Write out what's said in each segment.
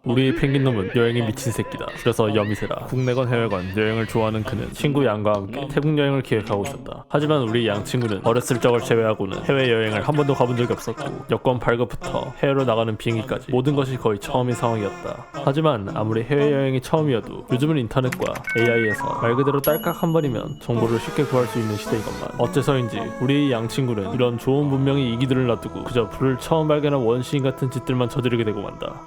우리 펭귄놈은 여행에 미친 새끼다. 그래서 여미새라. 국내건 해외건 여행을 좋아하는 그는 친구 양과 함께 태국 여행을 기획하고 있었다. 하지만 우리 양 친구는 어렸을 적을 제외하고는 해외여행을 한 번도 가본 적이 없었고 여권 발급부터 해외로 나가는 비행기까지 모든 것이 거의 처음인 상황이었다. 하지만 아무리 해외여행이 처음이어도 요즘은 인터넷과 AI에서 말 그대로 딸깍 한 번이면 정보를 쉽게 구할 수 있는 시대인 것만 어째서인지 우리 양 친구는 이런 좋은 문명의 이기들을 놔두고 그저 불을 처음 발견한 원시인 같은 짓들만 저지르게 되고 만다.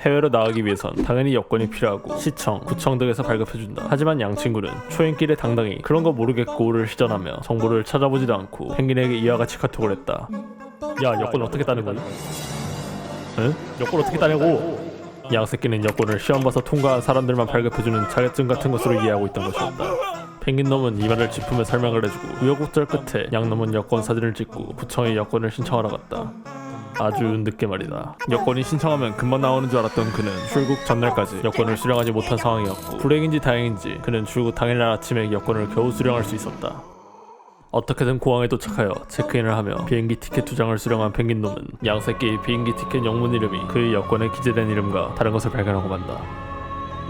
해외로 나가기 위해선 당연히 여권이 필요하고 시청, 구청 등에서 발급해준다. 하지만 양 친구는 초행길에 당당히 그런 거 모르겠고를 시전하며 정보를 찾아보지도 않고 펭귄에게 이와 같이 카톡을 했다. 야, 여권 어떻게 따는 거니? 응? 여권 어떻게 따냐고? 양 새끼는 여권을 시험 봐서 통과한 사람들만 발급해주는 자격증 같은 것으로 이해하고 있던 것이었다. 펭귄놈은 이 말을 짚으며 설명을 해주고 우여곡절 끝에 양놈은 여권 사진을 찍고 구청에 여권을 신청하러 갔다. 아주 늦게 말이다. 여권이 신청하면 금방 나오는 줄 알았던 그는 출국 전날까지 여권을 수령하지 못한 상황이었고 불행인지 다행인지 그는 출국 당일날 아침에 여권을 겨우 수령할 수 있었다. 어떻게든 공항에 도착하여 체크인을 하며 비행기 티켓 2장을 수령한 펭귄놈은 양새끼의 비행기 티켓 영문 이름이 그의 여권에 기재된 이름과 다른 것을 발견하고 만다.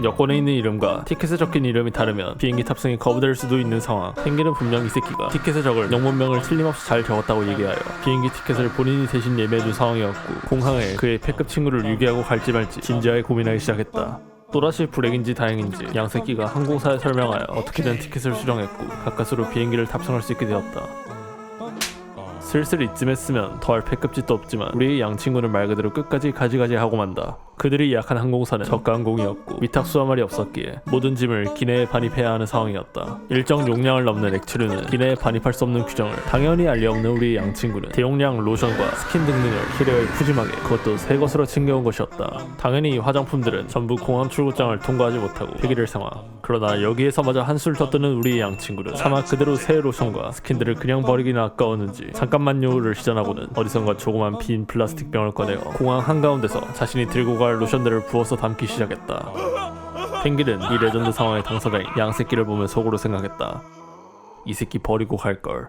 여권에 있는 이름과 티켓에 적힌 이름이 다르면 비행기 탑승이 거부될 수도 있는 상황. 펭귄은 분명 이 새끼가 티켓에 적을 영문명을 틀림없이 잘 적었다고 얘기하여 비행기 티켓을 본인이 대신 예매해준 상황이었고 공항에 그의 패급 친구를 유기하고 갈지 말지 진지하게 고민하기 시작했다. 또다시 불행인지 다행인지 양새끼가 항공사에 설명하여 어떻게든 티켓을 수령했고 가까스로 비행기를 탑승할 수 있게 되었다. 슬슬 이쯤 했으면 더할 패급짓도 없지만 우리의 양 친구는 말 그대로 끝까지 가지가지 하고 만다. 그들이 예약한 항공사는 저가 항공이었고 위탁 수화말이 없었기에 모든 짐을 기내에 반입해야 하는 상황이었다. 일정 용량을 넘는 액체류는 기내에 반입할 수 없는 규정을 당연히 알리 없는 우리의 양 친구는 대용량 로션과 스킨 등등을 캐리어에 푸짐하게 그것도 새 것으로 챙겨온 것이었다. 당연히 이 화장품들은 전부 공항 출구장을 통과하지 못하고 폐기될 상황. 그러나 여기에서마저 한술 더 뜨는 우리의 양 친구는 차마 그대로 새 로션과 스킨들을 그냥 버리기나 아까웠는지 잠깐만요를 시전하고는 어디선가 조그만 빈 플라스틱 병을 꺼내어 공항 한가운데서 자신이 들고 갈 로션들을 부어서 담기 시작했다. 펭귄은 이 레전드 상황의 당사자인 양 새끼를 보며 속으로 생각했다. 이 새끼 버리고 갈걸.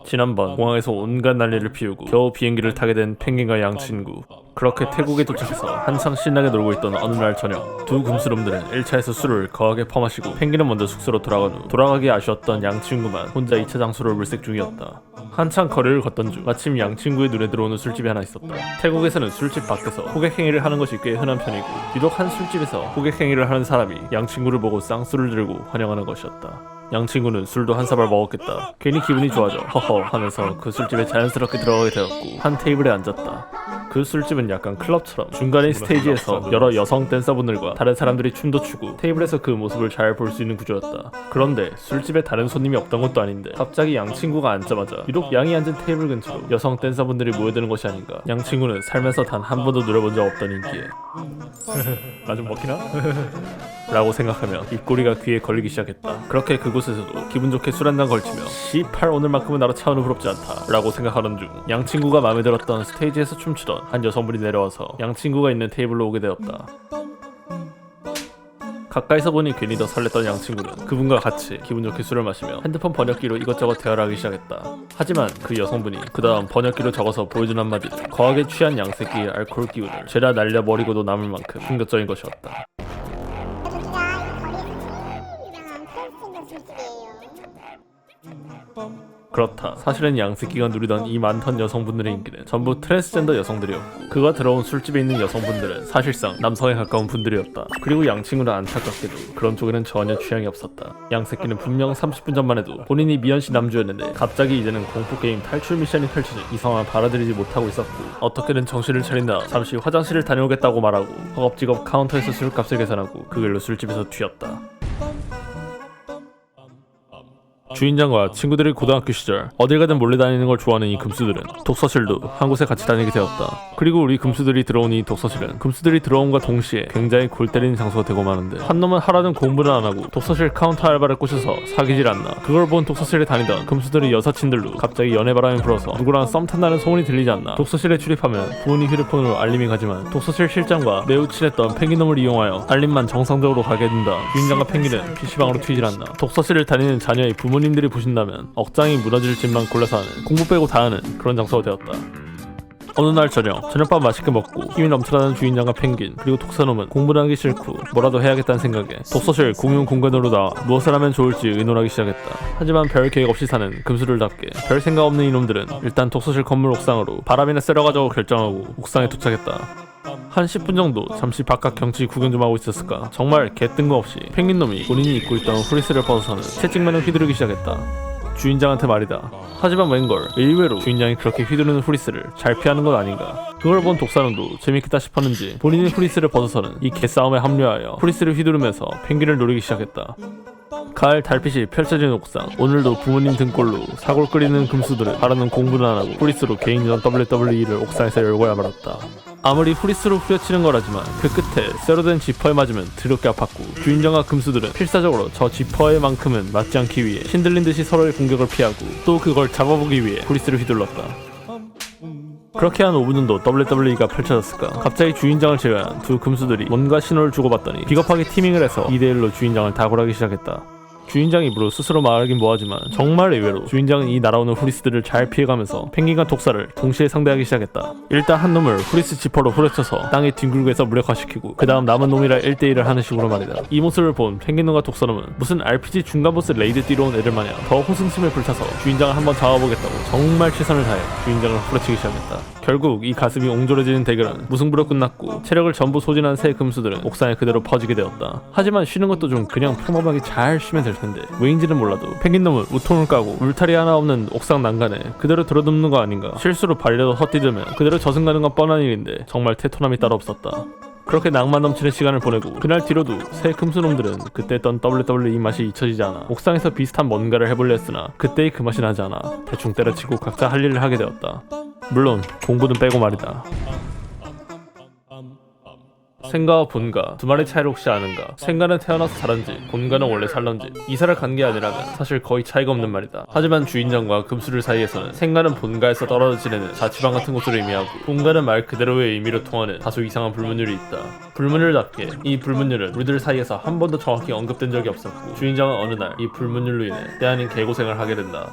지난번 공항에서 온갖 난리를 피우고 겨우 비행기를 타게 된 펭귄과 양 친구. 그렇게 태국에 도착해서 한창 신나게 놀고 있던 어느 날 저녁 두 금수놈들은 1차에서 술을 거하게 퍼마시고 펭귄은 먼저 숙소로 돌아간 후 돌아가기 아쉬웠던 양 친구만 혼자 2차 장소로 물색 중이었다. 한창 거리를 걷던 중 마침 양 친구의 눈에 들어오는 술집이 하나 있었다. 태국에서는 술집 밖에서 호객행위를 하는 것이 꽤 흔한 편이고 유독 한 술집에서 호객행위를 하는 사람이 양 친구를 보고 쌍술을 들고 환영하는 것이었다. 양 친구는 술도 한 사발 먹었겠다. 괜히 기분이 좋아져 허허 하면서 그 술집에 자연스럽게 들어가게 되었고 한 테이블에 앉았다. 그 술집은 약간 클럽처럼 중간의 스테이지에서 여러 여성 댄서분들과 다른 사람들이 춤도 추고 테이블에서 그 모습을 잘 볼 수 있는 구조였다. 그런데 술집에 다른 손님이 없던 것도 아닌데 갑자기 양 친구가 앉자마자 유독 양이 앉은 테이블 근처로 여성 댄서분들이 모여드는 것이 아닌가. 양 친구는 살면서 단 한 번도 누려본 적 없던 인기에 나 좀 먹히나? 라고 생각하며 입꼬리가 귀에 걸리기 시작했다. 그렇게 그곳에서도 기분 좋게 술 한잔 걸치며 씨팔 오늘만큼은 나로 차원우 부럽지 않다 라고 생각하던 중 양 친구가 마음에 들었던 스테이지에서 춤추던 한 여성분이 내려와서 양 친구가 있는 테이블로 오게 되었다. 가까이서 보니 괜히 더 설렜던 양 친구는 그분과 같이 기분 좋게 술을 마시며 핸드폰 번역기로 이것저것 대화를 하기 시작했다. 하지만 그 여성분이 그 다음 번역기로 적어서 보여준 한마디는 거하게 취한 양새끼의 알코올 기운을 죄다 날려버리고도 남을 만큼 충격적인 것이었다. 그렇다. 사실은 양새끼가 누리던 이 많던 여성분들의 인기는 전부 트랜스젠더 여성들이었고 그가 들어온 술집에 있는 여성분들은 사실상 남성에 가까운 분들이었다. 그리고 양 친구는 안타깝게도 그런 쪽에는 전혀 취향이 없었다. 양새끼는 분명 30분 전만 해도 본인이 미연씨 남주였는데 갑자기 이제는 공포게임 탈출 미션이 펼쳐진 이 상황을 받아들이지 못하고 있었고 어떻게든 정신을 차린다 잠시 화장실을 다녀오겠다고 말하고 허겁지겁 카운터에서 술값을 계산하고 그 길로 술집에서 튀었다. 주인장과 친구들의 고등학교 시절 어딜 가든 몰래 다니는 걸 좋아하는 이 금수들은 독서실도 한 곳에 같이 다니게 되었다. 그리고 우리 금수들이 들어온 이 독서실은 금수들이 들어온과 동시에 굉장히 골 때리는 장소가 되고 마는데 한 놈은 하라는 공부를 안 하고 독서실 카운터 알바를 꼬셔서 사귀질 않나. 그걸 본 독서실에 다니던 금수들의 여사친들도 갑자기 연애바람이 불어서 누구랑 썸 탄다는 소문이 들리지 않나. 독서실에 출입하면 부모님 휴대폰으로 알림이 가지만 독서실 실장과 매우 친했던 펭귄놈을 이용하여 알림만 정상적으로 가게 된다. 주인장과 펭귄은 PC방으로 튀질 않나. 독서실을 다니는 자녀의 부모 부모님들이 보신다면 억장이 무너질 집만 골라서 하는 공부 빼고 다 하는 그런 장소가 되었다. 어느 날 저녁밥 맛있게 먹고 힘이 넘쳐나는 주인장과 펭귄 그리고 독사놈은 공부를 하기 싫고 뭐라도 해야겠다는 생각에 독서실 공용 공간으로 나와 무엇을 하면 좋을지 의논하기 시작했다. 하지만 별 계획 없이 사는 금수들답게 별 생각 없는 이놈들은 일단 독서실 건물 옥상으로 바람이나 쐬러가자고 결정하고 옥상에 도착했다. 한 10분 정도 잠시 바깥 경치 구경 좀 하고 있었을까 정말 개뜬금없이 펭귄놈이 본인이 입고 있던 후리스를 벗어서는 채찍만을 휘두르기 시작했다. 주인장한테 말이다. 하지만 웬걸 의외로 주인장이 그렇게 휘두르는 후리스를 잘 피하는 건 아닌가. 그걸 본 독사놈도 재밌겠다 싶었는지 본인이 후리스를 벗어서는 이 개싸움에 합류하여 후리스를 휘두르면서 펭귄을 노리기 시작했다. 가을 달빛이 펼쳐진 옥상. 오늘도 부모님 등골로 사골 끓이는 금수들은 하루는 공부는 안 하고 후리스로 개인전 WWE를 옥상에서 열고야 말았다. 아무리 후리스로 후려치는 거라지만 그 끝에 쇠로 된 지퍼에 맞으면 드럽게 아팠고 주인장과 금수들은 필사적으로 저 지퍼에만큼은 맞지 않기 위해 신들린 듯이 서로의 공격을 피하고 또 그걸 잡아보기 위해 후리스를 휘둘렀다. 그렇게 한 5분 정도 WWE가 펼쳐졌을까. 갑자기 주인장을 제외한 두 금수들이 뭔가 신호를 주고받더니 비겁하게 티밍을 해서 2대1로 주인장을 다굴하기 시작했다. 주인장 입으로 스스로 말하긴 뭐하지만 정말 의외로 주인장은 이 날아오는 후리스들을 잘 피해가면서 펭귄과 독사를 동시에 상대하기 시작했다. 일단 한 놈을 후리스 지퍼로 후려쳐서 땅에 뒹굴게서 무력화시키고 그 다음 남은 놈이랑 1대1을 하는 식으로 말이다. 이 모습을 본 펭귄놈과 독사놈은 무슨 RPG 중간보스 레이드 뛰러 온 애들 마냥 더 호승심에 불타서 주인장을 한번 잡아보겠다고 정말 최선을 다해 주인장을 후려치기 시작했다. 결국 이 가슴이 옹졸해지는 대결은 무승부로 끝났고 체력을 전부 소진한 세 금수들은 옥상에 그대로 퍼지게 되었다. 하지만 쉬는 것도 좀 그냥 평범하게 잘 쉬면 될 텐데 왜인지는 몰라도 펭귄놈은 우통을 까고 울타리 하나 없는 옥상 난간에 그대로 들어눕는 거 아닌가. 실수로 발려도 헛디디면 그대로 저승가는 건 뻔한 일인데 정말 태토남이 따로 없었다. 그렇게 낭만 넘치는 시간을 보내고 그날 뒤로도 새 금수놈들은 그때 했던 WWE 맛이 잊혀지지 않아 옥상에서 비슷한 뭔가를 해보려 했으나 그때의 그 맛이 나지 않아 대충 때려치고 각자 할 일을 하게 되었다. 물론 공부는 빼고 말이다. 생가와 본가 두 마리 차이를 혹시 아는가? 생가는 태어나서 자란지 본가는 원래 살런지 이사를 간 게 아니라면 사실 거의 차이가 없는 말이다. 하지만 주인장과 금수들 사이에서는 생가는 본가에서 떨어져 지내는 자취방 같은 곳으로 의미하고 본가는 말 그대로의 의미로 통하는 다소 이상한 불문율이 있다. 불문율답게 이 불문율은 우리들 사이에서 한 번도 정확히 언급된 적이 없었고 주인장은 어느 날 이 불문율로 인해 때 아닌 개고생을 하게 된다.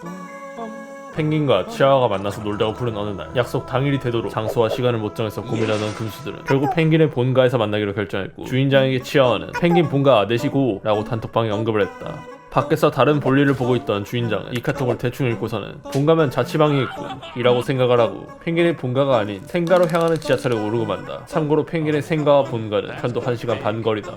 펭귄과 치아와가 만나서 놀자고 부른 어느 날 약속 당일이 되도록 장소와 시간을 못 정해서 고민하던 금수들은 결국 펭귄의 본가에서 만나기로 결정했고 주인장에게 치아와는 펭귄 본가 내시고 라고 단톡방에 언급을 했다. 밖에서 다른 볼일을 보고 있던 주인장은 이 카톡을 대충 읽고서는 본가면 자취방이 있고 이라고 생각을 하고 펭귄의 본가가 아닌 생가로 향하는 지하철에 오르고 만다. 참고로 펭귄의 생가와 본가는 편도 1시간 반 거리다.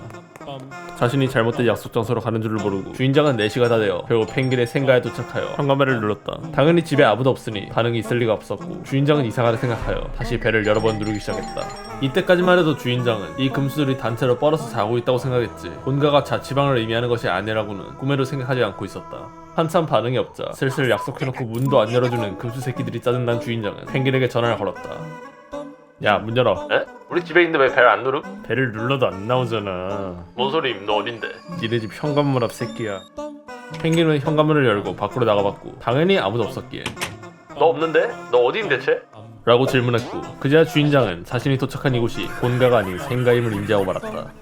자신이 잘못된 약속 장소로 가는 줄을 모르고 주인장은 4시가 다 되어 결국 펭귄의 생가에 도착하여 현관문을 눌렀다. 당연히 집에 아무도 없으니 반응이 있을 리가 없었고 주인장은 이상하다 생각하여 다시 배를 여러 번 누르기 시작했다. 이때까지만 해도 주인장은 이 금수들이 단체로 뻘어서 자고 있다고 생각했지 본가가 자취방을 의미하는 것이 아니라고는 꿈에도 생각하지 않고 있었다. 한참 반응이 없자 슬슬 약속해놓고 문도 안 열어주는 금수 새끼들이 짜증난 주인장은 펭귄에게 전화를 걸었다. 야, 문 열어. 에? 우리 집에 있는데 왜 배를 안 누름? 배를 눌러도 안 나오잖아. 뭔 소리임? 너 어딘데? 니네 집 현관문 앞 새끼야. 펭귄은 현관문을 열고 밖으로 나가봤고 당연히 아무도 없었기에 너 없는데? 너 어디인 대체? 라고 질문했고 그제야 주인장은 자신이 도착한 이곳이 본가가 아닌 생가임을 인지하고 말았다.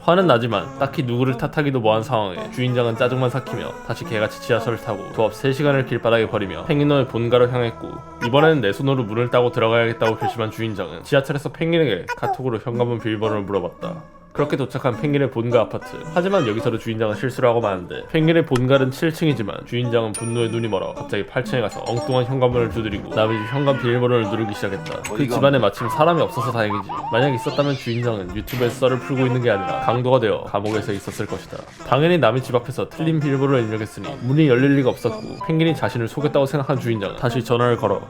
화는 나지만 딱히 누구를 탓하기도 뭐한 상황에 주인장은 짜증만 삭히며 다시 개같이 지하철을 타고 도합 3시간을 길바닥에 버리며 펭귄놈의 본가로 향했고 이번에는 내 손으로 문을 따고 들어가야겠다고 결심한 주인장은 지하철에서 펭귄에게 카톡으로 현관문 비밀번호를 물어봤다. 그렇게 도착한 펭귄의 본가 아파트. 하지만 여기서도 주인장은 실수를 하고 마는데 펭귄의 본가는 7층이지만 주인장은 분노에 눈이 멀어 갑자기 8층에 가서 엉뚱한 현관문을 두드리고 남의 집 현관 비밀번호를 누르기 시작했다. 그 집안에 마침 사람이 없어서 다행이지 만약 있었다면 주인장은 유튜브에서 썰을 풀고 있는 게 아니라 강도가 되어 감옥에서 있었을 것이다. 당연히 남의 집 앞에서 틀린 비밀번호를 입력했으니 문이 열릴 리가 없었고 펭귄이 자신을 속였다고 생각한 주인장은 다시 전화를 걸어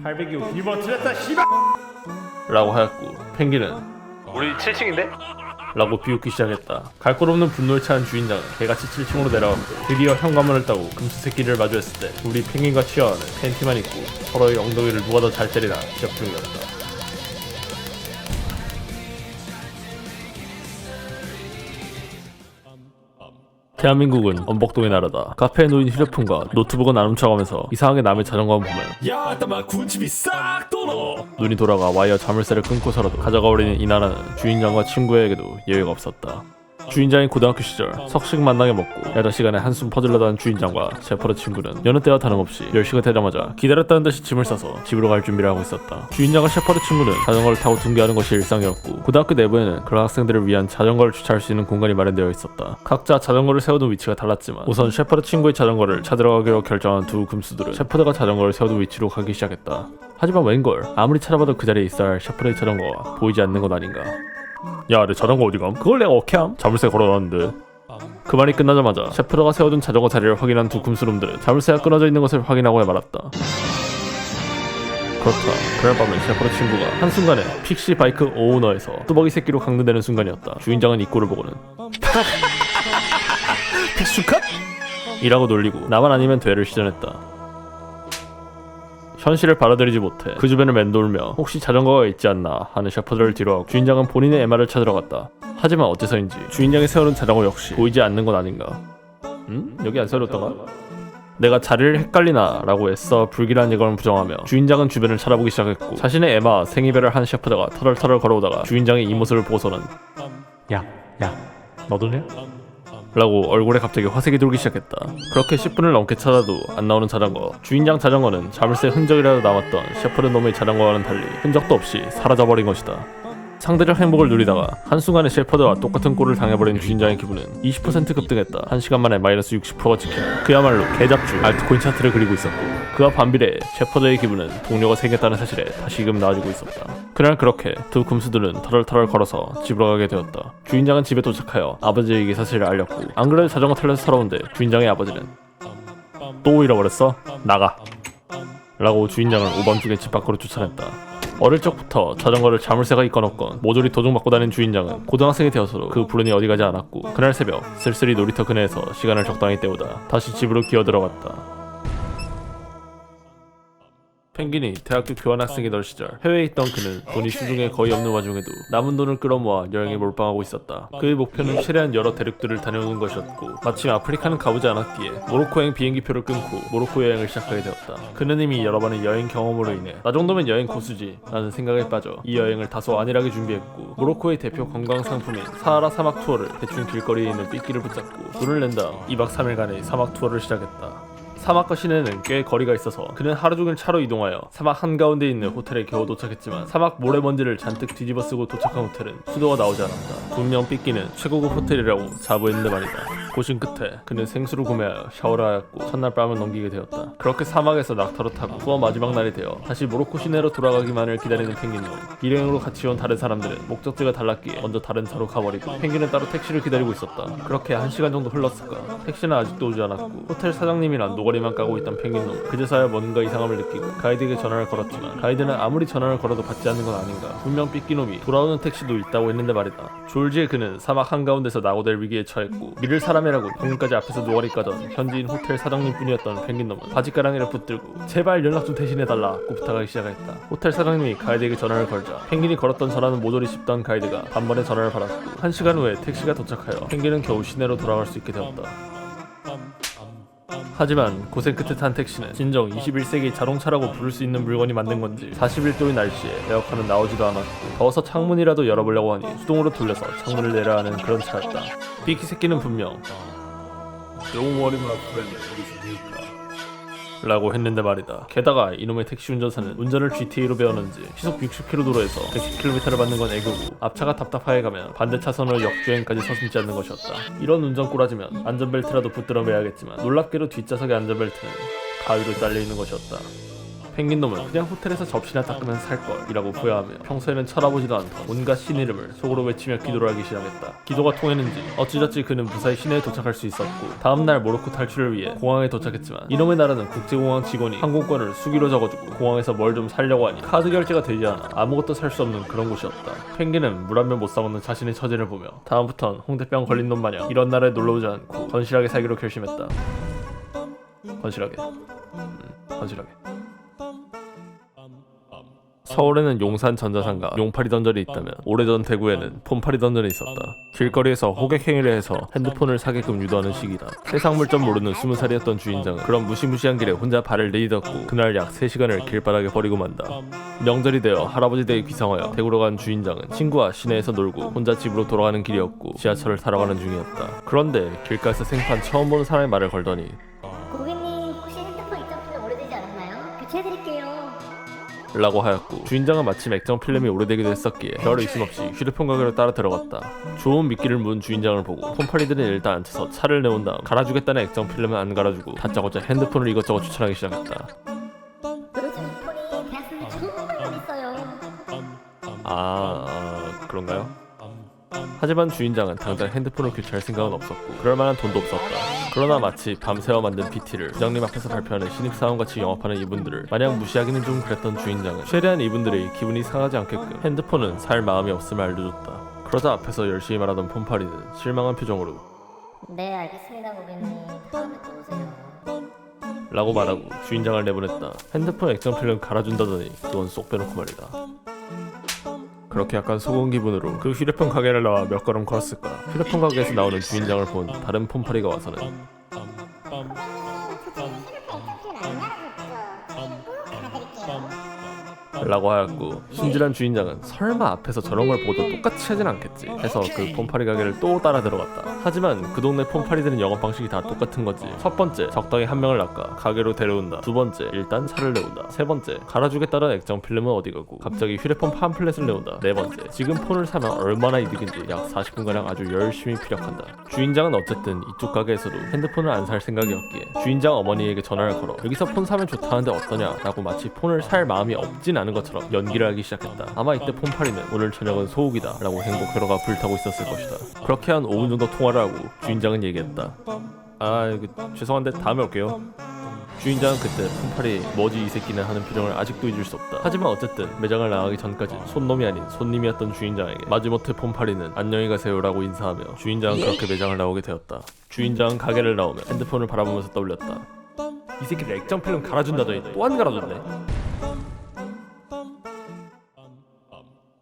802호 비밀번호 틀렸다 씨발! 라고 하였고 펭귄은 우리 7층인데? 라고 비웃기 시작했다. 갈 곳 없는 분노에 차한 주인장은 개같이 7층으로 내려갔고 드디어 현관문을 따고 금수 새끼를 마주했을 때 우리 펭귄과 치아와는 팬티만 입고 서로의 엉덩이를 누가 더 잘 때리나 시합 중이었다. 대한민국은 엄복동의 나라다. 카페에 놓인 휴대폰과 노트북을 나눔 척하면서 이상하게 남의 자전거만 보면 야, 막 군침이 싹 돌아! 눈이 돌아가 와이어 자물쇠를 끊고서라도 가져가 버리는 이 나라는 주인장과 친구에게도 예외가 없었다. 주인장이 고등학교 시절 석식 만나게 먹고 야자 시간에 한숨 퍼질러다는 주인장과 셰퍼드 친구는 여느 때와 다름없이 10시가 되자마자 기다렸다는 듯이 짐을 싸서 집으로 갈 준비를 하고 있었다. 주인장과 셰퍼드 친구는 자전거를 타고 둥개하는 것이 일상이었고 고등학교 내부에는 그런 학생들을 위한 자전거를 주차할 수 있는 공간이 마련되어 있었다. 각자 자전거를 세우는 위치가 달랐지만 우선 셰퍼드 친구의 자전거를 찾으러 가기로 결정한 두 금수들은 셰퍼드가 자전거를 세우는 위치로 가기 시작했다. 하지만 웬걸 아무리 찾아봐도 그 자리에 있어야 할 셰퍼드의 자전거가 보이지 않는 것 아닌가. 야, 내 자전거 어디감? 그걸 내가 어케함? 자물쇠 걸어놨는데. 그 말이 끝나자마자 셰퍼드가 세워둔 자전거 자리를 확인한 두 금수놈들은 자물쇠가 끊어져 있는 것을 확인하고야 말았다. 그렇다. 그날 밤은 셰퍼드 친구가 한순간에 픽시 바이크 오너에서 뚜벅이 새끼로 강등되는 순간이었다. 주인장은 이 꼴을 보고는 픽슈컷? 이라고 놀리고 나만 아니면 돼를 시전했다. 현실을 받아들이지 못해 그 주변을 맴돌며 혹시 자전거가 있지 않나 하는 셰퍼드를 뒤로하고 주인장은 본인의 에마를 찾으러 갔다. 하지만 어째서인지 주인장이 세워놓은 자전거 역시 보이지 않는 것 아닌가. 여기 안 세워뒀던가? 내가 자리를 헷갈리나 라고 애써 불길한 예감을 부정하며 주인장은 주변을 찾아보기 시작했고 자신의 에마 생이별을 한 셰퍼드가 터덜터덜 걸어오다가 주인장의 이 모습을 보고서는 야 너도냐? 라고 얼굴에 갑자기 화색이 돌기 시작했다. 그렇게 10분을 넘게 찾아도 안 나오는 자전거. 주인장 자전거는 자물쇠 흔적이라도 남았던 셰퍼드 놈의 자전거와는 달리 흔적도 없이 사라져버린 것이다. 상대적 행복을 누리다가 한순간에 셰퍼드와 똑같은 꼴을 당해버린 주인장의 기분은 20% 급등했다. 1시간 만에 마이너스 60%가 찍힌 그야말로 개잡주 알트코인 차트를 그리고 있었고 그와 반비례해 셰퍼드의 기분은 동료가 생겼다는 사실에 다시금 나아지고 있었다. 그날 그렇게 두 금수들은 터덜터덜 걸어서 집으로 가게 되었다. 주인장은 집에 도착하여 아버지에게 사실을 알렸고 안 그래도 자전거 탈려서 서러운데 주인장의 아버지는 또 잃어버렸어? 나가! 라고 주인장을 오밤중에 집 밖으로 쫓아냈다. 어릴 적부터 자전거를 자물쇠가 있건 없건 모조리 도둑맞고 다닌 주인장은 고등학생이 되어서도 그 불운이 어디 가지 않았고 그날 새벽 쓸쓸히 놀이터 그네에서 시간을 적당히 때우다 다시 집으로 기어 들어갔다. 펭귄이 대학교 교환학생이던 시절 해외에 있던 그는 돈이 수중에 거의 없는 와중에도 남은 돈을 끌어모아 여행에 몰빵하고 있었다. 그의 목표는 최대한 여러 대륙들을 다녀오는 것이었고 마침 아프리카는 가보지 않았기에 모로코행 비행기표를 끊고 모로코 여행을 시작하게 되었다. 그는 이미 여러 번의 여행 경험으로 인해 나 정도면 여행 코스지 라는 생각에 빠져 이 여행을 다소 안일하게 준비했고 모로코의 대표 관광 상품인 사하라 사막 투어를 대충 길거리에 있는 삐끼를 붙잡고 돈을 낸 다음 2박 3일간의 사막 투어를 시작했다. 사막과 시내는 꽤 거리가 있어서 그는 하루 종일 차로 이동하여 사막 한가운데 있는 호텔에 겨우 도착했지만 사막 모래먼지를 잔뜩 뒤집어쓰고 도착한 호텔은 수도가 나오지 않았다. 분명 삐끼는 최고급 호텔이라고 자부했는데 말이다. 고심 끝에 그는 생수를 구매하여 샤워를 하였고 첫날 밤을 넘기게 되었다. 그렇게 사막에서 낙타로 타고 투어 마지막 날이 되어 다시 모로코 시내로 돌아가기만을 기다리는 펭귄은 일행으로 같이 온 다른 사람들은 목적지가 달랐기에 먼저 다른 차로 가버리고 펭귄은 따로 택시를 기다리고 있었다. 그렇게 1시간 정도 흘렀을까. 택시는 아직도 오지 않았고 호텔 사장님이란 노가리만 까고 있던 펭귄놈은 그제서야 뭔가 이상함을 느끼고 가이드에게 전화를 걸었지만 가이드는 아무리 전화를 걸어도 받지 않는 건 아닌가. 분명 삐끼놈이 돌아오는 택시도 있다고 했는데 말이다. 졸지에 그는 사막 한가운데서 낙오될 위기에 처했고 믿을 사람이라고 방금까지 앞에서 노가리 까던 현지인 호텔 사장님뿐이었던 펭귄놈은 바지가랑이를 붙들고 제발 연락 좀 대신해달라고 부탁하기 시작했다. 호텔 사장님이 가이드에게 전화를 걸자 펭귄이 걸었던 전화는 모조리 씹던 가이드가 단번에 전화를 받았고 1시간 후에 택시가 도착하여 펭귄은 겨우 시내로 돌아갈 수 있게 되었다. 하지만 고생 끝에 탄 택시는 진정 21세기 자동차라고 부를 수 있는 물건이 만든 건지 41도의 날씨에 에어컨은 나오지도 않았고 더워서 창문이라도 열어보려고 하니 수동으로 돌려서 창문을 내려야 하는 그런 차였다. 삐끼 새끼는 분명 Don't worry my friend, it's Nika 라고 했는데 말이다. 게다가 이놈의 택시 운전사는 운전을 GTA로 배웠는지 시속 60km 도로에서 110km를 받는 건 애교고 앞차가 답답하게 가면 반대 차선으로 역주행까지 서슴지 않는 것이었다. 이런 운전 꼴하지면 안전벨트라도 붙들어 매야겠지만 놀랍게도 뒷좌석의 안전벨트는 가위로 잘려있는 것이었다. 펭귄놈은 그냥 호텔에서 접시나 닦으면 살걸 이라고 후회하며 평소에는 쳐다보지도 않던 온갖 신 이름을 속으로 외치며 기도를 하기 시작했다. 기도가 통했는지 어찌저찌 그는 무사히 시내에 도착할 수 있었고 다음날 모로코 탈출을 위해 공항에 도착했지만 이놈의 나라는 국제공항 직원이 항공권을 수기로 적어주고 공항에서 뭘 좀 사려고 하니 카드 결제가 되지 않아 아무것도 살 수 없는 그런 곳이었다. 펭귄은 물 한 면 못 사먹는 자신의 처지를 보며 다음부턴 홍대병 걸린 놈 마냥 이런 나라에 놀러오지 않고 건실하게 살기로 결심했다. 건실하게. 서울에는 용산 전자상가 용팔이 던전이 있다면 오래전 대구에는 폰팔이 던전이 있었다. 길거리에서 호객 행위를 해서 핸드폰을 사게끔 유도하는 시기다. 세상 물정 모르는 20살이었던 주인장은 그런 무시무시한 길에 혼자 발을 내딛었고 그날 약 3시간을 길바닥에 버리고 만다. 명절이 되어 할아버지 댁에 귀성하여 대구로 간 주인장은 친구와 시내에서 놀고 혼자 집으로 돌아가는 길이었고 지하철을 타러 가는 중이었다. 그런데 길가에서 생판 처음 보는 사람의 말을 걸더니 고객님 혹시 핸드폰 입장 필름 오래되지 않았나요? 교체해드릴게요. 라고 하였고 주인장은 마침 액정 필름이 오래되기도 했었기에 별의 의심 없이 휴대폰 가게로 따라 들어갔다. 좋은 미끼를 문 주인장을 보고 폰팔이들은 일단 앉혀서 차를 내온 다음 갈아주겠다는 액정 필름은 안 갈아주고 다짜고짜 핸드폰을 이것저것 추천하기 시작했다. 요즘 폰이 대학생들 정말 있어요. 그런가요? 하지만 주인장은 당장 핸드폰을 교체할 생각은 없었고 그럴 만한 돈도 없었다. 그러나 마치 밤새워 만든 PT를 부장님 앞에서 발표하는 신입사원같이 영업하는 이분들을 마냥 무시하기는 좀 그랬던 주인장은 최대한 이분들의 기분이 상하지 않게끔 핸드폰은 살 마음이 없음을 알려줬다. 그러자 앞에서 열심히 말하던 폰팔이는 실망한 표정으로 네 알겠습니다 고객님. 다음에 또 오세요. 라고 말하고 주인장을 내보냈다. 핸드폰 액정 필름 갈아준다더니 돈 쏙 빼놓고 말이다. 그렇게 약간 속은 기분으로 그 휴대폰 가게를 나와 몇 걸음 걸었을까. 휴대폰 가게에서 나오는 주인장을 본 다른 폰팔이가 와서는 라고 하였고 순진한 주인장은 설마 앞에서 저런 걸 보고도 똑같이 하진 않겠지 해서 그 폰팔이 가게를 또 따라 들어갔다. 하지만 그 동네 폰팔이들은 영업 방식이 다 똑같은 거지. 첫 번째, 적당히 한 명을 낚아 가게로 데려온다. 두 번째, 일단 차를 내온다. 세 번째, 갈아주겠다는 액정 필름은 어디 가고 갑자기 휴대폰 팜플렛을 내온다. 네 번째, 지금 폰을 사면 얼마나 이득인지 약 40분가량 아주 열심히 피력한다. 주인장은 어쨌든 이쪽 가게에서도 핸드폰을 안 살 생각이었기에 주인장 어머니에게 전화를 걸어 여기서 폰 사면 좋다는데 어떠냐 라고 마치 폰을 살 마음이 없진 않은 것처럼 연기를 하기 시작했다. 아마 이때 폰팔이는 오늘 저녁은 소고기다 라고 행복 회로가 불타고 있었을 것이다. 그렇게 한 5분 정도 통화를 하고 주인장은 얘기했다. 죄송한데 다음에 올게요. 주인장은 그때 폰팔이 뭐지 이 새끼는 하는 표정을 아직도 잊을 수 없다. 하지만 어쨌든 매장을 나가기 전까지 손놈이 아닌 손님이었던 주인장에게 마지못해 폰팔이는 안녕히 가세요 라고 인사하며 주인장은 그렇게 매장을 나오게 되었다. 주인장은 가게를 나오며 핸드폰을 바라보면서 떠올렸다. 이 새끼를 액정 필름 갈아준다더니 또 안 갈아줬네.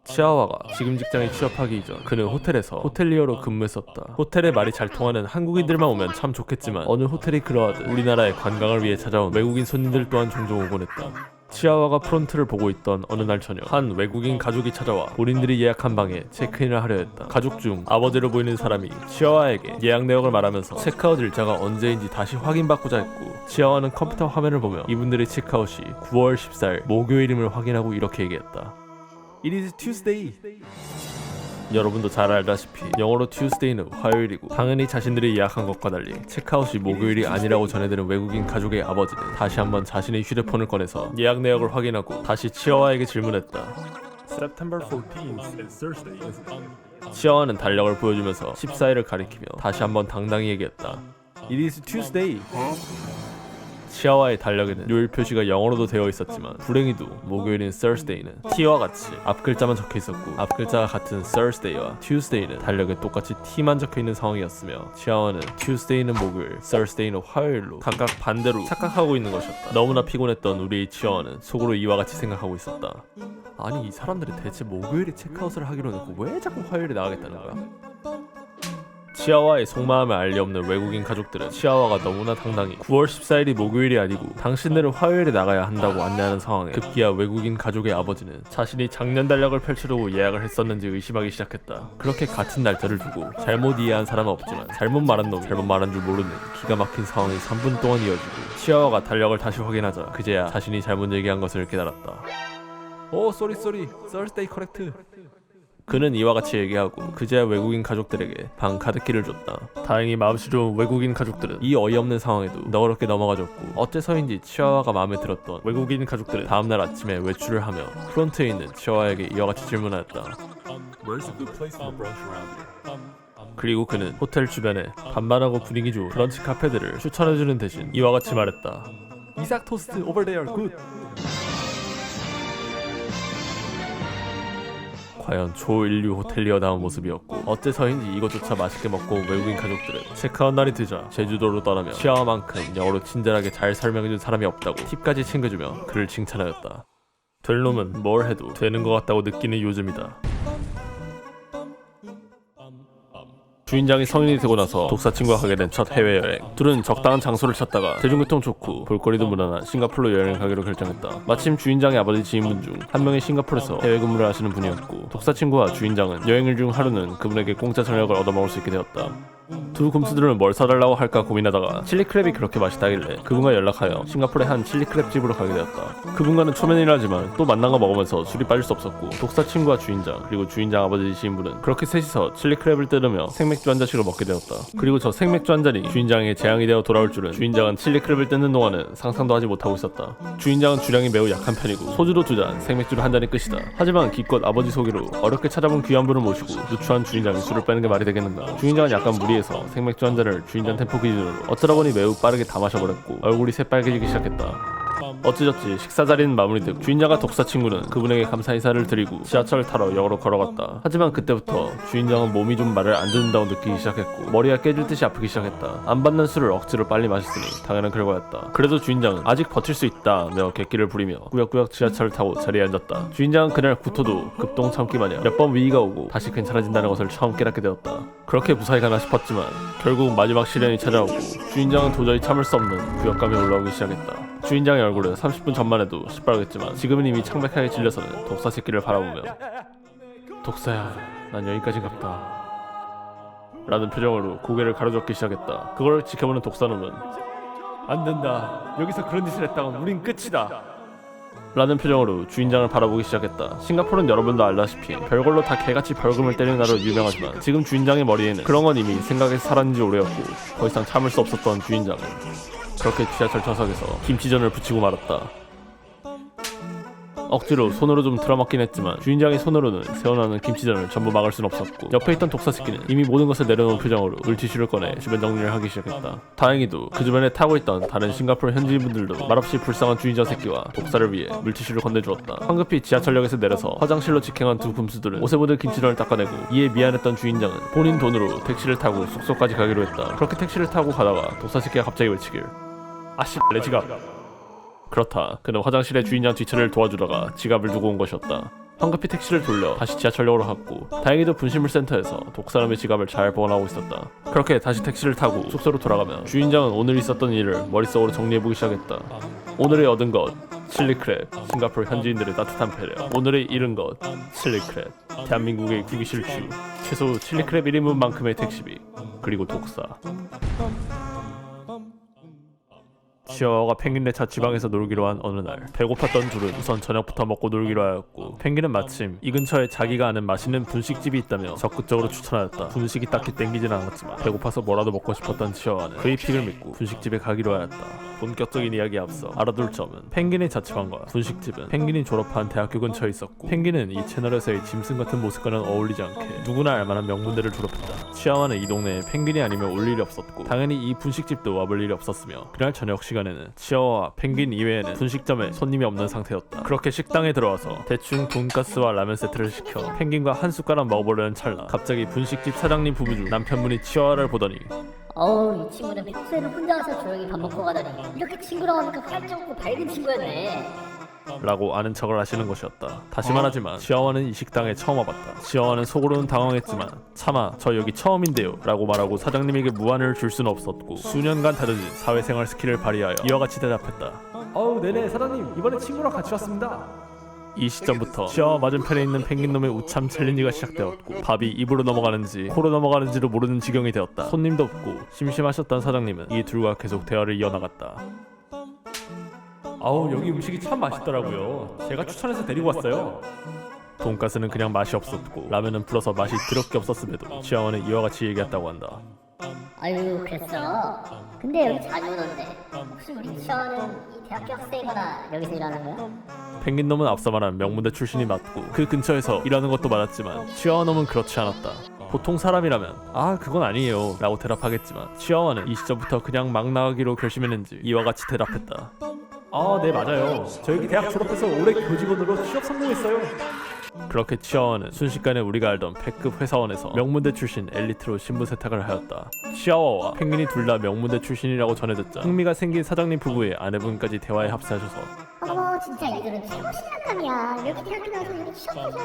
치아와가 지금 직장에 취업하기 이전 그는 호텔에서 호텔리어로 근무했었다. 호텔에 말이 잘 통하는 한국인들만 오면 참 좋겠지만 어느 호텔이 그러하듯 우리나라의 관광을 위해 찾아온 외국인 손님들 또한 종종 오곤 했다. 치아와가 프론트를 보고 있던 어느 날 저녁 한 외국인 가족이 찾아와 본인들이 예약한 방에 체크인을 하려 했다. 가족 중 아버지로 보이는 사람이 치아와에게 예약 내역을 말하면서 체크아웃 일자가 언제인지 다시 확인받고자 했고 치아와는 컴퓨터 화면을 보며 이분들의 체크아웃이 9월 14일 목요일임을 확인하고 이렇게 얘기했다. It is Tuesday. 여러분도 잘 알다시피 영어로 Tuesday는 화요일이고 당연히 자신들이 예약한 것과 달리 체크아웃이 목요일이 아니라고 전해들은 외국인 가족의 아버지는 다시 한번 자신의 휴대폰을 꺼내서 예약 내역을 확인하고 다시 치아와에게 질문했다. September 14th is Thursday, isn't it? 치아와는 달력을 보여주면서 14일을 가리키며 다시 한번 당당히 얘기했다. It is Tuesday. 치아와의 달력에는 요일 표시가 영어로도 되어 있었지만 불행히도 목요일인 Thursday는 T와 같이 앞 글자만 적혀 있었고 앞 글자가 같은 Thursday와 Tuesday는 달력에 똑같이 T만 적혀 있는 상황이었으며 치아와는 Tuesday는 목요일, Thursday는 화요일로 각각 반대로 착각하고 있는 것이었다. 너무나 피곤했던 우리의 치아와는 속으로 이와 같이 생각하고 있었다. 아니 이 사람들이 대체 목요일에 체크아웃을 하기로 해놓고 왜 자꾸 화요일에 나가겠다는 거야? 치아와의 속마음을 알리 없는 외국인 가족들은 치아와가 너무나 당당히 9월 14일이 목요일이 아니고 당신들은 화요일에 나가야 한다고 안내하는 상황에 급기야 외국인 가족의 아버지는 자신이 작년 달력을 펼치려고 예약을 했었는지 의심하기 시작했다. 그렇게 같은 날짜를 두고 잘못 이해한 사람은 없지만 잘못 말한 놈이 잘못 말한 줄 모르는 기가 막힌 상황이 3분 동안 이어지고 치아와가 달력을 다시 확인하자 그제야 자신이 잘못 얘기한 것을 깨달았다. 오 쏘리 Thursday correct. 그는 이와 같이 얘기하고 그제야 외국인 가족들에게 방 카드키를 줬다. 다행히 마음씨 좋은 외국인 가족들은 이 어이없는 상황에도 너그럽게 넘어가줬고 어째서인지 치아와가 마음에 들었던 외국인 가족들은 다음날 아침에 외출을 하며 프론트에 있는 치아와에게 이와 같이 질문하였다. Where's a good place for brunch around here? 그리고 그는 호텔 주변에 반반하고 분위기 좋은 브런치 카페들을 추천해주는 대신 이와 같이 말했다. 이삭 토스트 over there good. 과연 초인류 호텔리어다운 모습이었고 어째서인지 이것조차 맛있게 먹고 외국인 가족들은 체크아웃 날이 되자 제주도로 떠나며 치아와만큼 영어로 친절하게 잘 설명해준 사람이 없다고 팁까지 챙겨주며 그를 칭찬하였다. 될 놈은 뭘 해도 되는 것 같다고 느끼는 요즘이다. 주인장이 성인이 되고 나서 독사친구와 가게 된 첫 해외여행. 둘은 적당한 장소를 찾다가 대중교통 좋고 볼거리도 무난한 싱가포르로 여행을 가기로 결정했다. 마침 주인장의 아버지 지인분 중 한 명이 싱가포르에서 해외 근무를 하시는 분이었고, 독사친구와 주인장은 여행을 중 하루는 그분에게 공짜 저녁을 얻어먹을 수 있게 되었다. 두 곰수들은 뭘 사달라고 할까 고민하다가 칠리크랩이 그렇게 맛있다길래 그분과 연락하여 싱가포르의 한 칠리크랩 집으로 가게 되었다. 그분과는 초면이라 하지만 또 만난 거 먹으면서 술이 빠질 수 없었고, 독사친구와 주인장 그리고 주인장 아버지 지인분은 그렇게 셋이서 칠리크랩을 뜯으며 생맥주 한 잔씩을 먹게 되었다. 그리고 저 생맥주 한 잔이 주인장에게 재앙이 되어 돌아올 줄은 주인장은 칠리크랩을 뜯는 동안은 상상도 하지 못하고 있었다. 주인장은 주량이 매우 약한 편이고 소주도 2잔, 생맥주를 한 잔이 끝이다. 하지만 기껏 아버지 소개로 어렵게 찾아본 귀한 분을 모시고 누추한 주인장이 술을 빼는 게 말이 되겠는가. 주인장은 약간 무리해서 생맥주 한 잔을 주인장 템포 기준으로 어쩌다 보니 매우 빠르게 다 마셔버렸고 얼굴이 새빨개지기 시작했다. 어찌저찌 식사 자리는 마무리되고 주인장과 독사친구는 그분에게 감사 인사를 드리고 지하철을 타러 역으로 걸어갔다. 하지만 그때부터 주인장은 몸이 좀 말을 안 듣는다고 느끼기 시작했고 머리가 깨질 듯이 아프기 시작했다. 안 받는 술을 억지로 빨리 마셨으니 당연한 결과였다. 그래도 주인장은 아직 버틸 수 있다며 객기를 부리며 꾸역꾸역 지하철을 타고 자리에 앉았다. 주인장은 그날 구토도 급동 참기 마냥 몇 번 위기가 오고 다시 괜찮아진다는 것을 처음 깨닫게 되었다. 그렇게 무사히 가나 싶었지만 결국 마지막 시련이 찾아오고 주인장은 도저히 참을 수 없는 구역감이 올라오기 시작했다. 주인장의 얼굴은 30분 전만 해도 시뻘겠지만 지금은 이미 창백하게 질려서는 독사 새끼를 바라보며 독사야, 난 여기까지인갑다 라는 표정으로 고개를 가로젓기 시작했다. 그걸 지켜보는 독사놈은 안 된다, 여기서 그런 짓을 했다간 우린 끝이다 라는 표정으로 주인장을 바라보기 시작했다. 싱가포르는 여러분도 알다시피 별걸로 다 개같이 벌금을 때리는 나라로 유명하지만 지금 주인장의 머리에는 그런 건 이미 생각에서 사라진 지 오래였고 더 이상 참을 수 없었던 주인장은 그렇게 지하철 좌석에서 김치전을 붙이고 말았다. 억지로 손으로 좀 틀어막긴 했지만 주인장의 손으로는 새어나오는 김치전을 전부 막을 순 없었고 옆에 있던 독사 새끼는 이미 모든 것을 내려놓은 표정으로 물티슈를 꺼내 주변 정리를 하기 시작했다. 다행히도 그 주변에 타고 있던 다른 싱가포르 현지인분들도 말없이 불쌍한 주인장 새끼와 독사를 위해 물티슈를 건네주었다. 황급히 지하철역에서 내려서 화장실로 직행한 두 금수들은 옷에 묻은 김치전을 닦아내고 이에 미안했던 주인장은 본인 돈으로 택시를 타고 숙소까지 가기로 했다. 그렇게 택시를 타고 가다가 독사 새끼가 갑자기 외치길 아씨 내 지갑. 그렇다. 그는 화장실에 주인장 뒤처리를 도와주다가 지갑을 두고 온 것이었다. 황급히 택시를 돌려 다시 지하철역으로 갔고 다행히도 분실물센터에서 독사람의 지갑을 잘 보관하고 있었다. 그렇게 다시 택시를 타고 숙소로 돌아가면 주인장은 오늘 있었던 일을 머릿속으로 정리해보기 시작했다. 오늘의 얻은 것 칠리크랩, 싱가포르 현지인들의 따뜻한 배려. 오늘의 잃은 것 칠리크랩, 대한민국의 구기실추, 최소 칠리크랩 1인분만큼의 택시비, 그리고 독사. 치어와가 펭귄네 차 지방에서 놀기로 한 어느 날 배고팠던 둘은 우선 저녁부터 먹고 놀기로 하였고 펭귄은 마침 이 근처에 자기가 아는 맛있는 분식집이 있다며 적극적으로 추천하였다. 분식이 딱히 땡기진 않았지만 배고파서 뭐라도 먹고 싶었던 치어와는 그의 픽을 믿고 분식집에 가기로 하였다. 본격적인 이야기에 앞서 알아둘 점은 펭귄의 자취방과 분식집은 펭귄이 졸업한 대학교 근처에 있었고 펭귄은 이 채널에서의 짐승 같은 모습과는 어울리지 않게 누구나 알만한 명문대를 졸업했다. 치아와는 이 동네에 펭귄이 아니면 올 일이 없었고 당연히 이 분식집도 와볼 일이 없었으며 그날 저녁 시간에는 치아와와 펭귄 이외에는 분식점에 손님이 없는 상태였다. 그렇게 식당에 들어와서 대충 돈가스와 라면 세트를 시켜 펭귄과 한 숟가락 먹어보려는 찰나 갑자기 분식집 사장님 부부 중 남편분이 치아와를 보더니 어우, 이 친구는 평소에는 혼자 와서 조용히 밥 먹고 가다니 이렇게 친구랑 하니까 활짝고 밝은 친구였네 라고 아는 척을 하시는 것이었다. 다시 말하지만 치아와는 이 식당에 처음 와봤다. 치아와는 속으로는 당황했지만 차마 저 여기 처음인데요 라고 말하고 사장님에게 무안을 줄 수는 없었고 수년간 다져진 사회생활 스킬을 발휘하여 이와 같이 대답했다. 어우 네네 사장님 이번에 친구랑 같이 왔습니다. 이 시점부터 치아와 맞은편에 있는 펭귄놈의 우참 챌린지가 시작되었고 밥이 입으로 넘어가는지 코로 넘어가는지도 모르는 지경이 되었다. 손님도 없고 심심하셨던 사장님은 이 둘과 계속 대화를 이어나갔다. 아우 여기 음식이 참 맛있더라고요. 제가 추천해서 데리고 왔어요. 돈가스는 그냥 맛이 없었고 라면은 불어서 맛이 드럽게 없었음에도 치아와는 이와 같이 얘기했다고 한다. 아유, 그랬어? 근데 여기 자주 오던데 혹시 우리 치어는 이 대학교 학생이거나 여기서 일하는 거야? 펭귄놈은 앞서 말한 명문대 출신이 맞고 그 근처에서 일하는 것도 많았지만 치아와놈은 그렇지 않았다. 보통 사람이라면 아 그건 아니에요 라고 대답하겠지만 치아와는 이 시점부터 그냥 막 나가기로 결심했는지 이와 같이 대답했다. 아 네 맞아요. 저 여기 대학 졸업해서 올해 교직원으로 취업 성공했어요. 그렇게 치아와는 순식간에 우리가 알던 백급 회사원에서 명문대 출신 엘리트로 신분 세탁을 하였다. 치아와와 펭귄이 둘 다 명문대 출신이라고 전해 듣자 흥미가 생긴 사장님 부부의 아내분까지 대화에 합세하셔서 어머, 진짜 이들은 최고 신랑감이야. 여기 대학교 나와서 이렇게 취업하자.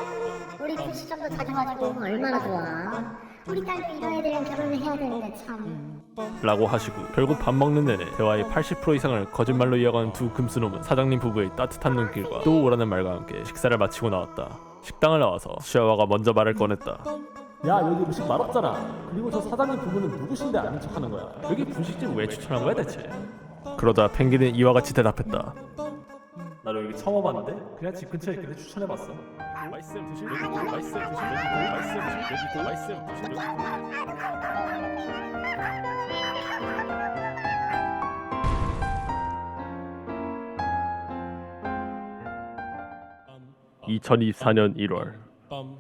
우리 그 시점도 다져가지고 얼마나 좋아. 우리 딸도 이런 애들이랑 결혼을 해야 되는데 참. 라고 하시고 결국 밥 먹는 내내 대화의 80% 이상을 거짓말로 이어가는 두 금수놈은 사장님 부부의 따뜻한 눈길과 또 오라는 말과 함께 식사를 마치고 나왔다. 식당을 나와서 시아와가 먼저 말을 꺼냈다. 야, 여기 음식 맛없잖아. 그리고 저 사장님 부부는 누구신데 아닌 척하는 거야? 여기 분식집 왜 추천한 거야 대체? 그러자 펭귄은 이와 같이 대답했다. 나도 여기 처음 와봤는데 그냥 집 근처에 있길래 추천해봤어. 말씀 드실 여기 말씀 드실 여기 말씀 드실 여기 말씀 드실 여기 2024년 1월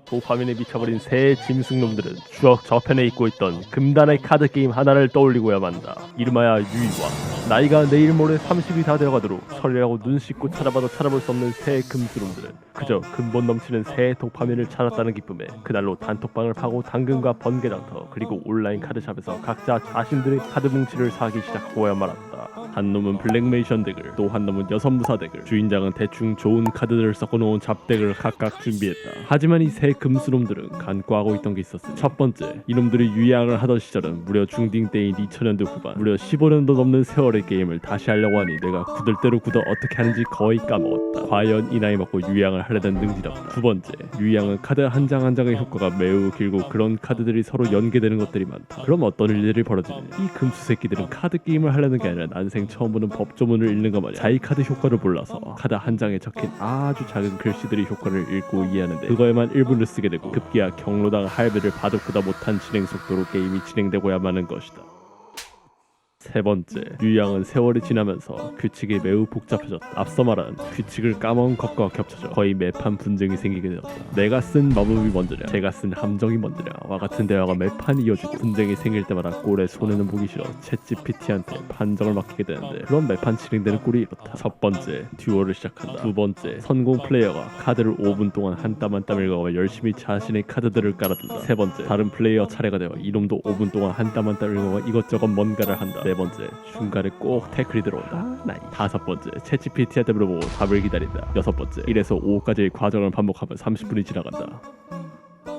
도파민에 미쳐버린 새 짐승놈들은 추억 저편에 잊고 있던 금단의 카드 게임 하나를 떠올리고야 만다. 이름하여 유이와 나이가 내일 모레 30이 다 되어가도록 설이라고 눈 씻고 찾아봐도 찾아볼 수 없는 새 금수놈들은 그저 근본 넘치는 새 도파민을 찾았다는 기쁨에 그날로 단톡방을 파고 당근과 번개장터 그리고 온라인 카드샵에서 각자 자신들의 카드 뭉치를 사기 시작하고야 말았다. 한 놈은 블랙메이션 덱을, 또 한 놈은 여선무사 덱을, 주인장은 대충 좋은 카드들을 섞어놓은 잡덱을 각각 준비했다. 하지만 이 새 금수놈들은 간과하고 있던 게 있었어. 첫 번째, 이놈들이 유양을 하던 시절은 무려 중딩 때인 2000년대 후반, 무려 15년도 넘는 세월의 게임을 다시 하려고 하니 내가 굳을대로 굳어 어떻게 하는지 거의 까먹었다. 과연 이 나이 먹고 유양을 하려던 능지다 없다. 두 번째, 유양은 카드 한 장 한 장의 효과가 매우 길고 그런 카드들이 서로 연계되는 것들이 많다. 그럼 어떤 일들이 벌어지느냐? 이 금수 새끼들은 카드 게임을 하려는 게 아니라 난생 처음 보는 법조문을 읽는 것 마냥 자기 카드 효과를 몰라서 카드 한 장에 적힌 아주 작은 글씨들의 효과를 읽고 이해하는데 그거에만 1분을 쓰게 되고 급기야 경로당 할배를 봐도 보다 못한 진행 속도로 게임이 진행되고야 마는 것이다. 세 번째, 유양은 세월이 지나면서 규칙이 매우 복잡해졌다. 앞서 말한 규칙을 까먹은 것과 겹쳐져 거의 매판 분쟁이 생기게 되었다. 내가 쓴 마법이 먼저냐, 제가 쓴 함정이 먼저냐 와 같은 대화가 매판 이어지고 분쟁이 생길 때마다 꼴에 손해는 보기 싫어 챗GPT한테 판정을 맡기게 되는데 그런 매판 진행되는 꼴이 이렇다. 첫 번째, 듀얼을 시작한다. 두 번째, 선공 플레이어가 카드를 5분 동안 한 땀 한 땀 읽어가 열심히 자신의 카드들을 깔아둔다. 세 번째, 다른 플레이어 차례가 되어 이놈도 5분 동안 한 땀 한 땀 읽어가 이것저것 뭔가를 한다. 네 번째, 중간에 꼭 태클이 들어온다. 다섯 번째, 챗GPT한테 물어보고 답을 기다린다. 여섯 번째, 1에서 5까지의 과정을 반복하면 30분이 지나간다.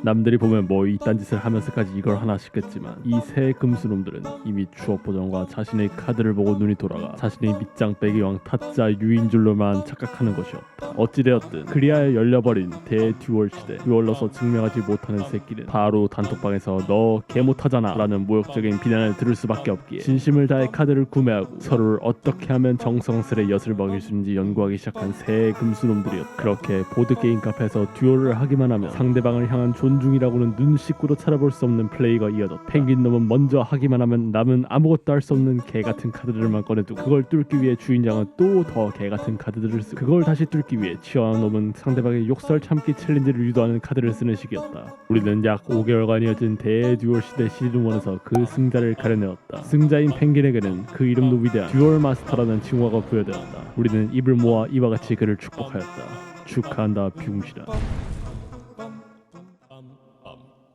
남들이 보면 뭐 이딴 짓을 하면서까지 이걸 하나 싶겠지만 이 새 금수놈들은 이미 추억 보정과 자신의 카드를 보고 눈이 돌아가 자신의 밑장 빼기 왕 타짜 유인 줄로만 착각하는 것이었다. 어찌되었든 그리하여 열려버린 대듀얼 시대, 듀얼러서 증명하지 못하는 새끼는 바로 단톡방에서 너 개 못하잖아 라는 모욕적인 비난을 들을 수밖에 없기에 진심을 다해 카드를 구매하고 서로를 어떻게 하면 정성스레 엿을 먹일 수 있는지 연구하기 시작한 새 금수놈들이었다. 그렇게 보드게임 카페에서 듀얼을 하기만 하면 상대방을 향한 존중이라고는 눈 씻고도 찾아볼 수 없는 플레이가 이어졌다. 펭귄놈은 먼저 하기만 하면 남은 아무것도 할 수 없는 개같은 카드들만 꺼내두고 그걸 뚫기 위해 주인장은 또 더 개같은 카드들을 쓰고 그걸 다시 뚫기 위해 치어한 놈은 상대방의 욕설 참기 챌린지를 유도하는 카드를 쓰는 시기였다. 우리는 약 5개월간 이어진 대듀얼 시대 시즌1에서 그 승자를 가려내었다. 승자인 펭귄에게는 그 이름도 위대한 듀얼 마스터라는 칭호가 부여되었다. 우리는 입을 모아 이와 같이 그를 축복하였다. 축하한다 비웅신아.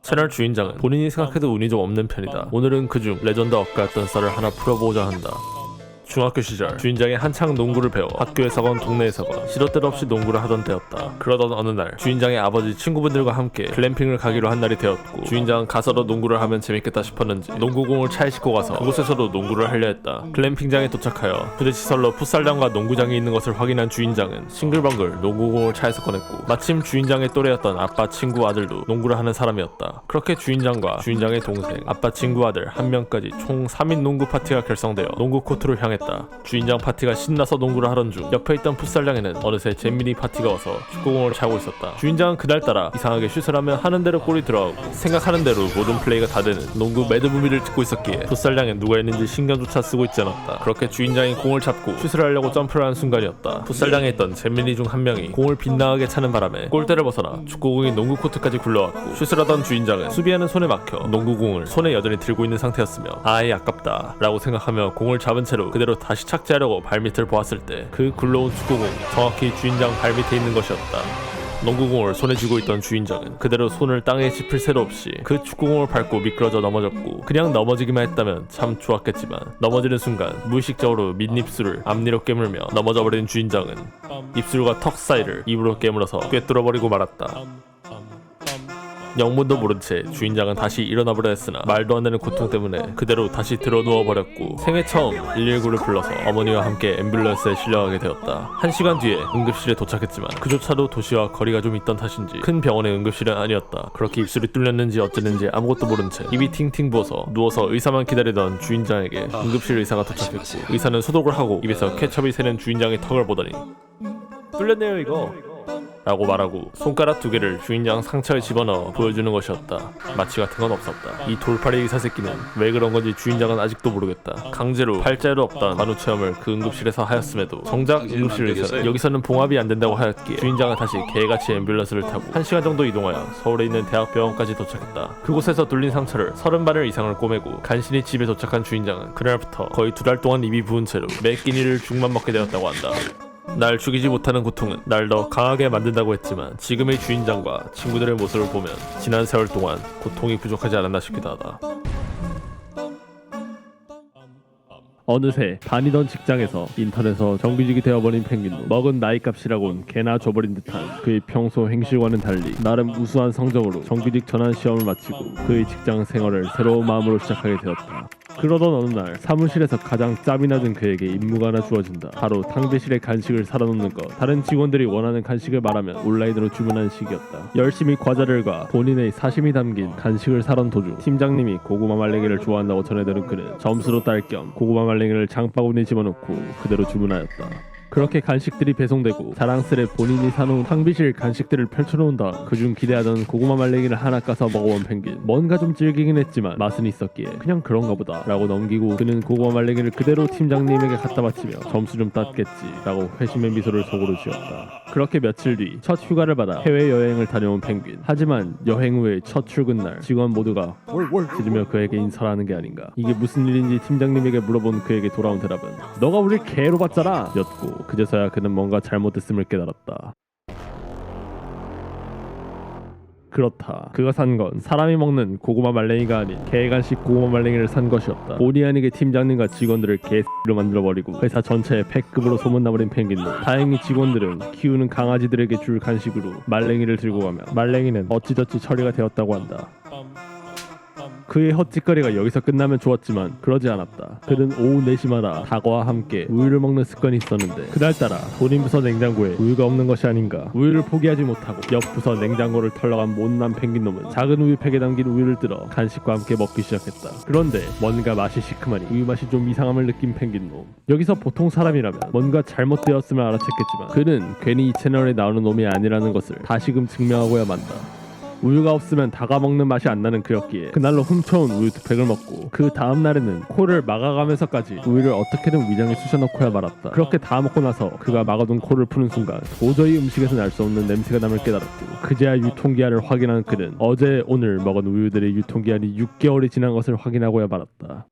채널 주인장은 본인이 생각해도 운이 좀 없는 편이다. 오늘은 그중 레전드 억가였던 썰을 하나 풀어보고자 한다. 중학교 시절 주인장이 한창 농구를 배워 학교에서건 동네에서건 시도 때도 없이 농구를 하던 때였다. 그러던 어느 날 주인장의 아버지 친구분들과 함께 글램핑을 가기로 한 날이 되었고 주인장은 가서도 농구를 하면 재밌겠다 싶었는지 농구공을 차에 싣고 가서 그곳에서도 농구를 하려 했다. 글램핑장에 도착하여 부대시설로 풋살장과 농구장이 있는 것을 확인한 주인장은 싱글벙글 농구공을 차에서 꺼냈고 마침 주인장의 또래였던 아빠 친구 아들도 농구를 하는 사람이었다. 그렇게 주인장과 주인장의 동생, 아빠 친구 아들 한 명까지 총 3인 농구 파티가 결성되어 농구 코트로 향했다. 주인장 파티가 신나서 농구를 하던 중 옆에 있던 풋살장에는 어느새 잼민이 파티가 와서 축구공을 차고 있었다. 주인장은 그날따라 이상하게 슛을 하면 하는 대로 골이 들어가고 생각하는 대로 모든 플레이가 다 되는 농구 매드무비를 찍고 있었기에 풋살장에 누가 있는지 신경조차 쓰고 있지 않았다. 그렇게 주인장이 공을 잡고 슛을 하려고 점프를 하는 순간이었다. 풋살장에 있던 잼민이 중 한 명이 공을 빗나가게 차는 바람에 골대를 벗어나 축구공이 농구 코트까지 굴러왔고 슛을 하던 주인장은 수비하는 손에 막혀 농구공을 손에 여전히 들고 있는 상태였으며 아이 아깝다 라고 생각하며 공을 잡은 채로 그대로 다시 착지하려고 발밑을 보았을 때 그 굴러온 축구공이 정확히 주인장 발밑에 있는 것이었다. 농구공을 손에 쥐고 있던 주인장은 그대로 손을 땅에 짚을 새도 없이 그 축구공을 밟고 미끄러져 넘어졌고, 그냥 넘어지기만 했다면 참 좋았겠지만 넘어지는 순간 무의식적으로 밑입술을 앞니로 깨물며 넘어져버린 주인장은 입술과 턱 사이를 입으로 깨물어서 꿰뚫어버리고 말았다. 영문도 모른 채 주인장은 다시 일어나보려 했으나 말도 안 되는 고통 때문에 그대로 다시 드러누워버렸고, 생애 처음 119를 불러서 어머니와 함께 앰뷸런스에 실려가게 되었다. 1시간 뒤에 응급실에 도착했지만 그조차도 도시와 거리가 좀 있던 탓인지 큰 병원의 응급실은 아니었다. 그렇게 입술이 뚫렸는지 어쨌는지 아무것도 모른 채 입이 팅팅 부어서 누워서 의사만 기다리던 주인장에게 응급실 의사가 도착했고, 의사는 소독을 하고 입에서 케첩이 새는 주인장의 턱을 보더니 뚫렸네요 이거. 라고 말하고 손가락 2개를 주인장 상처에 집어넣어 보여주는 것이었다. 마취 같은 건 없었다. 이 돌팔이 의사 새끼는 왜 그런 건지 주인장은 아직도 모르겠다. 강제로 팔자에도 없던 간호 체험을 그 응급실에서 하였음에도 정작 응급실 의사는 여기서는 봉합이 안 된다고 하였기에 주인장은 다시 개같이 앰뷸런스를 타고 1시간 정도 이동하여 서울에 있는 대학병원까지 도착했다. 그곳에서 뚫린 상처를 30바늘 이상을 꼬매고 간신히 집에 도착한 주인장은 그날부터 거의 2달 동안 입이 부은 채로 매 끼니를 죽만 먹게 되었다고 한다. 날 죽이지 못하는 고통은 날 더 강하게 만든다고 했지만 지금의 주인장과 친구들의 모습을 보면 지난 세월 동안 고통이 부족하지 않았나 싶기도 하다. 어느새 다니던 직장에서 인턴에서 정규직이 되어버린 펭귄도 먹은 나이값이라곤 개나 줘버린 듯한 그의 평소 행실과는 달리 나름 우수한 성적으로 정규직 전환 시험을 마치고 그의 직장 생활을 새로운 마음으로 시작하게 되었다. 그러던 어느 날 사무실에서 가장 짬이 낮은 그에게 임무가 하나 주어진다. 바로 탕비실에 간식을 사다 놓는 것. 다른 직원들이 원하는 간식을 말하면 온라인으로 주문하는 식이었다. 열심히 과자를 가 본인의 사심이 담긴 간식을 사던 도중 팀장님이 고구마 말랭이를 좋아한다고 전해들은 그는 점수로 딸 겸 고구마 말랭이를 장바구니에 집어넣고 그대로 주문하였다. 그렇게 간식들이 배송되고 자랑스레 본인이 사놓은 탕비실 간식들을 펼쳐놓은 다음 그중 기대하던 고구마 말랭이를 하나 까서 먹어본 펭귄. 뭔가 좀 질기긴 했지만 맛은 있었기에 그냥 그런가 보다 라고 넘기고 그는 고구마 말랭이를 그대로 팀장님에게 갖다 바치며 점수 좀 땄겠지 라고 회심의 미소를 속으로 지었다. 그렇게 며칠 뒤 첫 휴가를 받아 해외여행을 다녀온 펭귄. 하지만 여행 후의 첫 출근날 직원 모두가 월 짖으며 그에게 인사를 하는 게 아닌가. 이게 무슨 일인지 팀장님에게 물어본 그에게 돌아온 대답은 너가 우릴 개로 봤잖아 였고, 그제서야 그는 뭔가 잘못됐음을 깨달았다. 그렇다. 그가 산 건 사람이 먹는 고구마 말랭이가 아닌 개간식 고구마 말랭이를 산 것이었다. 본의 아니게 팀장님과 직원들을 개X로 만들어버리고 회사 전체에 패급으로 소문나버린 펭귄도 다행히 직원들은 키우는 강아지들에게 줄 간식으로 말랭이를 들고 가며 말랭이는 어찌저찌 처리가 되었다고 한다. 그의 헛짓거리가 여기서 끝나면 좋았지만 그러지 않았다. 그는 오후 4시마다 닭과 함께 우유를 먹는 습관이 있었는데 그날따라 본인 부서 냉장고에 우유가 없는 것이 아닌가. 우유를 포기하지 못하고 옆 부서 냉장고를 털러간 못난 펭귄놈은 작은 우유팩에 담긴 우유를 뜯어 간식과 함께 먹기 시작했다. 그런데 뭔가 맛이 시큼하니 우유 맛이 좀 이상함을 느낀 펭귄놈. 여기서 보통 사람이라면 뭔가 잘못되었음을 알아챘겠지만 그는 괜히 이 채널에 나오는 놈이 아니라는 것을 다시금 증명하고야 만다. 우유가 없으면 다가 먹는 맛이 안 나는 그였기에 그날로 훔쳐온 우유 2팩을 먹고 그 다음 날에는 코를 막아가면서까지 우유를 어떻게든 위장에 쑤셔넣고야 말았다. 그렇게 다 먹고 나서 그가 막아둔 코를 푸는 순간 도저히 음식에서는 알 수 없는 냄새가 남을 깨달았고, 그제야 유통기한을 확인한 그는 어제 오늘 먹은 우유들의 유통기한이 6개월이 지난 것을 확인하고야 말았다.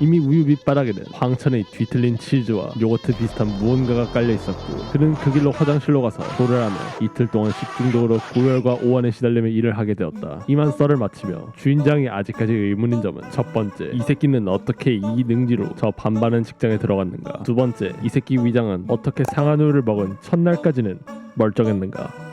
이미 우유 밑바닥에는 황천의 뒤틀린 치즈와 요거트 비슷한 무언가가 깔려 있었고 그는 그 길로 화장실로 가서 토를 하며 이틀 동안 식중독으로 고열과 오한에 시달리며 일을 하게 되었다. 이만 썰을 마치며 주인장이 아직까지 의문인 점은 첫 번째, 이 새끼는 어떻게 이 능지로 저 반반은 직장에 들어갔는가. 두 번째, 이 새끼 위장은 어떻게 상한 우유를 먹은 첫날까지는 멀쩡했는가.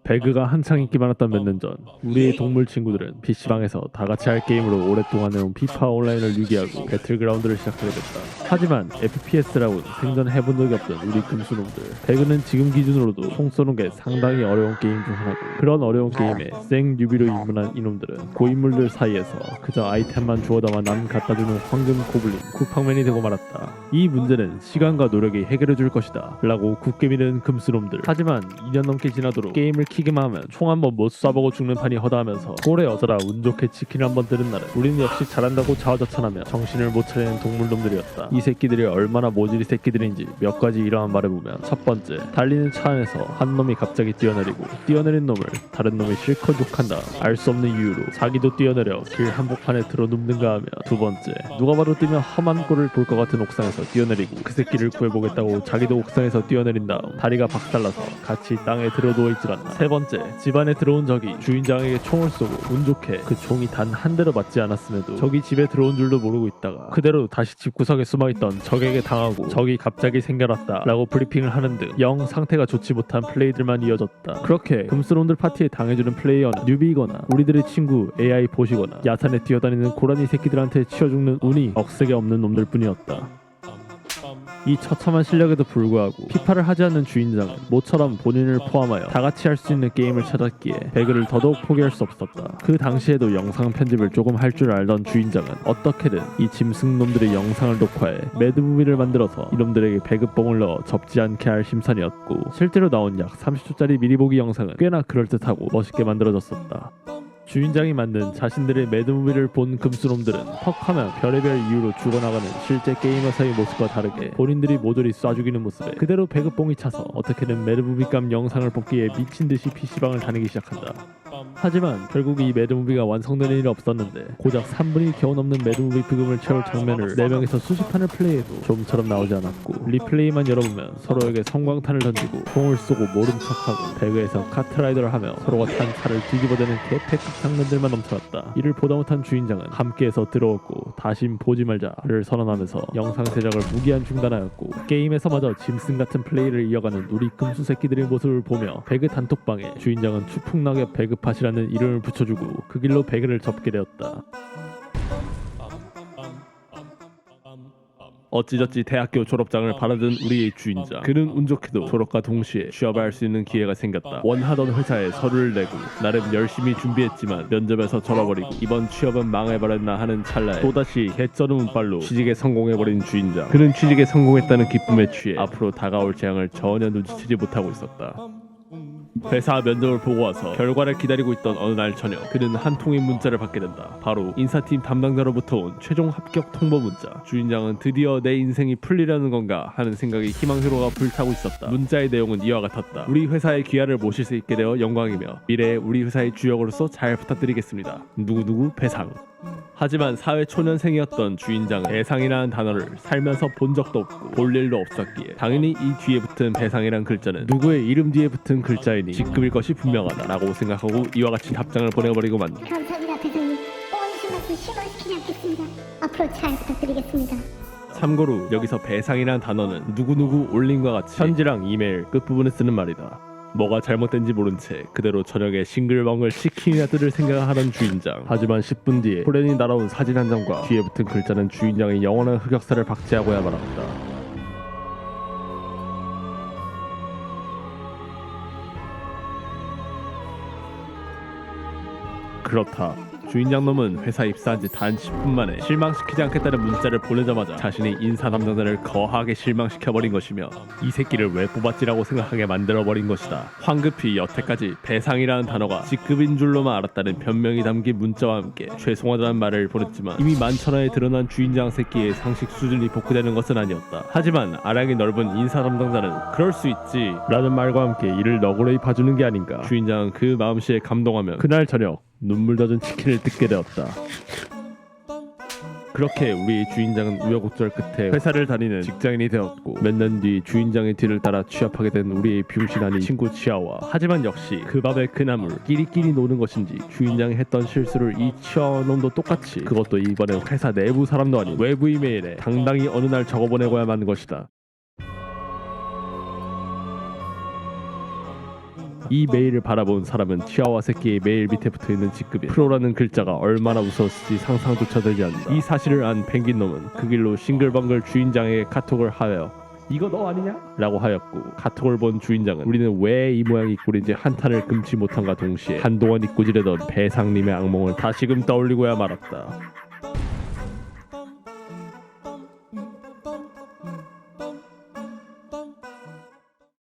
배그가 한창 인기 많았던 몇 년 전 우리의 동물 친구들은 PC방에서 다같이 할 게임으로 오랫동안 해온 피파 온라인을 유기하고 배틀그라운드를 시작하게 됐다. 하지만 FPS라고는 생전 해본 적이 없던 우리 금수놈들. 배그는 지금 기준으로도 총 쏘는 게 상당히 어려운 게임 중 하나고, 그런 어려운 게임에 생 뉴비로 입문한 이놈들은 고인물들 사이에서 그저 아이템만 주워다만 남 갖다주는 황금 고블린 쿠팡맨이 되고 말았다. 이 문제는 시간과 노력이 해결해 줄 것이다 라고 굳게 믿는 금수놈들. 하지만 2년 넘게 지나도록 게임을 시키기만 하면 총 한 번 못 쏴보고 죽는 판이 허다하면서 꼴에 어쩌다 운 좋게 치킨을 한 번 들은 날은 우리는 역시 잘한다고 자화자찬하며 정신을 못 차리는 동물놈들이었다. 이 새끼들이 얼마나 모질이 새끼들인지 몇 가지 일화만 말해보면, 첫 번째, 달리는 차 안에서 한 놈이 갑자기 뛰어내리고 뛰어내린 놈을 다른 놈이 실컷 욕한 다음 알 수 없는 이유로 자기도 뛰어내려 길 한복판에 들어눕는가 하며, 두 번째, 누가 봐도 뛰면 험한 꼴을 볼 것 같은 옥상에서 뛰어내리고 그 새끼를 구해보겠다고 자기도 옥상에서 뛰어내린 다음 다리가 박살나서 같이 땅에 들어누워 있질 않나. 세 번째, 집안에 들어온 적이 주인장에게 총을 쏘고 운 좋게 그 총이 단 한 대로 맞지 않았음에도 적이 집에 들어온 줄도 모르고 있다가 그대로 다시 집구석에 숨어있던 적에게 당하고 적이 갑자기 생겨났다 라고 브리핑을 하는 등 영 상태가 좋지 못한 플레이들만 이어졌다. 그렇게 금스론들 파티에 당해주는 플레이어는 뉴비이거나 우리들의 친구 AI 보시거나 야산에 뛰어다니는 고라니 새끼들한테 치여 죽는 운이 억세게 없는 놈들 뿐이었다. 이 처참한 실력에도 불구하고 피파를 하지 않는 주인장은 모처럼 본인을 포함하여 다같이 할 수 있는 게임을 찾았기에 배그를 더더욱 포기할 수 없었다. 그 당시에도 영상 편집을 조금 할 줄 알던 주인장은 어떻게든 이 짐승놈들의 영상을 녹화해 매드무비를 만들어서 이놈들에게 배그뽕을 넣어 접지 않게 할 심산이었고, 실제로 나온 약 30초짜리 미리보기 영상은 꽤나 그럴듯하고 멋있게 만들어졌었다. 주인장이 만든 자신들의 매드무비를 본 금수놈들은 턱하면 별의별 이유로 죽어나가는 실제 게이머사의 모습과 다르게 본인들이 모조리 쏴 죽이는 모습에 그대로 배그뽕이 차서 어떻게든 매드무비감 영상을 뽑기에 미친듯이 PC방을 다니기 시작한다. 하지만 결국 이 매드무비가 완성되는 일이 없었는데 고작 3분이 겨우 넘는 매드무비 부금을 채울 장면을 4명이서 수십 판을 플레이해도 좀처럼 나오지 않았고, 리플레이만 열어보면 서로에게 성광탄을 던지고 총을 쏘고 모른 척하고 배그에서 카트라이더를 하며 서로가 탄 차를 뒤집어대는 개패급 장면들만 넘쳐났다. 이를 보다 못한 주인장은 함께해서 들어왔고 다신 보지 말자를 선언하면서 영상 제작을 무기한 중단하였고, 게임에서마저 짐승같은 플레이를 이어가는 우리 금수 새끼들의 모습을 보며 배그 단톡방에 주인장은 추풍낙엽 배그팟이라는 이름을 붙여주고 그 길로 배그를 접게 되었다. 어찌저찌 대학교 졸업장을 받아든 우리의 주인장, 그는 운 좋게도 졸업과 동시에 취업을 할 수 있는 기회가 생겼다. 원하던 회사에 서류를 내고 나름 열심히 준비했지만 면접에서 절어버리고 이번 취업은 망해버렸나 하는 찰나에 또다시 개쩌는 운빨로 취직에 성공해버린 주인장. 그는 취직에 성공했다는 기쁨에 취해 앞으로 다가올 재앙을 전혀 눈치채지 못하고 있었다. 회사 면접을 보고 와서 결과를 기다리고 있던 어느 날 저녁, 그는 한 통의 문자를 받게 된다. 바로 인사팀 담당자로부터 온 최종 합격 통보 문자. 주인장은 드디어 내 인생이 풀리려는 건가 하는 생각이 희망회로가 불타고 있었다. 문자의 내용은 이와 같았다. 우리 회사의 귀하를 모실 수 있게 되어 영광이며 미래에 우리 회사의 주역으로서 잘 부탁드리겠습니다. 누구누구 배상. 하지만 사회초년생이었던 주인장은 배상이라는 단어를 살면서 본 적도 없고 볼 일도 없었기에 당연히 이 뒤에 붙은 배상이란 글자는 누구의 이름 뒤에 붙은 글자이니 직급일 것이 분명하다라고 생각하고 이와 같이 답장을 보내버리고 만다. 감사합니다, 대장님. 오해주신 말씀 실망시키지 않겠습니다. 앞으로 잘 부탁드리겠습니다. 참고로 여기서 배상이라는 단어는 누구누구 올림과 같이 편지랑 이메일 끝부분에 쓰는 말이다. 뭐가 잘못된지 모른 채 그대로 저녁에 싱글벙글 치킨이나 뜯을 생각을 하던 주인장. 하지만 10분 뒤에 호련히 날아온 사진 한 장과 뒤에 붙은 글자는 주인장의 영원한 흑역사를 박제하고야 말았다. 그렇다. 주인장 놈은 회사 입사한 지 단 10분 만에 실망시키지 않겠다는 문자를 보내자마자 자신의 인사 담당자를 거하게 실망시켜버린 것이며 이 새끼를 왜 뽑았지라고 생각하게 만들어버린 것이다. 황급히 여태까지 배상이라는 단어가 직급인 줄로만 알았다는 변명이 담긴 문자와 함께 죄송하다는 말을 보냈지만 이미 만천하에 드러난 주인장 새끼의 상식 수준이 복구되는 것은 아니었다. 하지만 아량이 넓은 인사 담당자는 그럴 수 있지 라는 말과 함께 이를 너그러이 봐주는 게 아닌가. 주인장은 그 마음씨에 감동하며 그날 저녁 눈물 젖은 치킨을 뜯게 되었다. 그렇게 우리의 주인장은 우여곡절 끝에 회사를 다니는 직장인이 되었고, 몇 년 뒤 주인장의 뒤를 따라 취업하게 된 우리의 병신 아닌 친구 치아와. 하지만 역시 그 밥의 그 나물 끼리끼리 노는 것인지 주인장이 했던 실수를 이 치아와 놈도 똑같이, 그것도 이번엔 회사 내부 사람도 아닌 외부 이메일에 당당히 어느 날 적어보내고야 마는 것이다. 이 메일을 바라본 사람은 치아와 새끼의 메일 밑에 붙어있는 직급에 프로라는 글자가 얼마나 무서웠을지 상상조차 되지 않는다. 이 사실을 안 펭귄놈은 그 길로 싱글벙글 주인장에게 카톡을 하여 이거 너 아니냐? 라고 하였고, 카톡을 본 주인장은 우리는 왜 이 모양이 꼴인지 한탄을 금치 못함과 동시에 한동안 잊고 지내던 배상님의 악몽을 다시금 떠올리고야 말았다.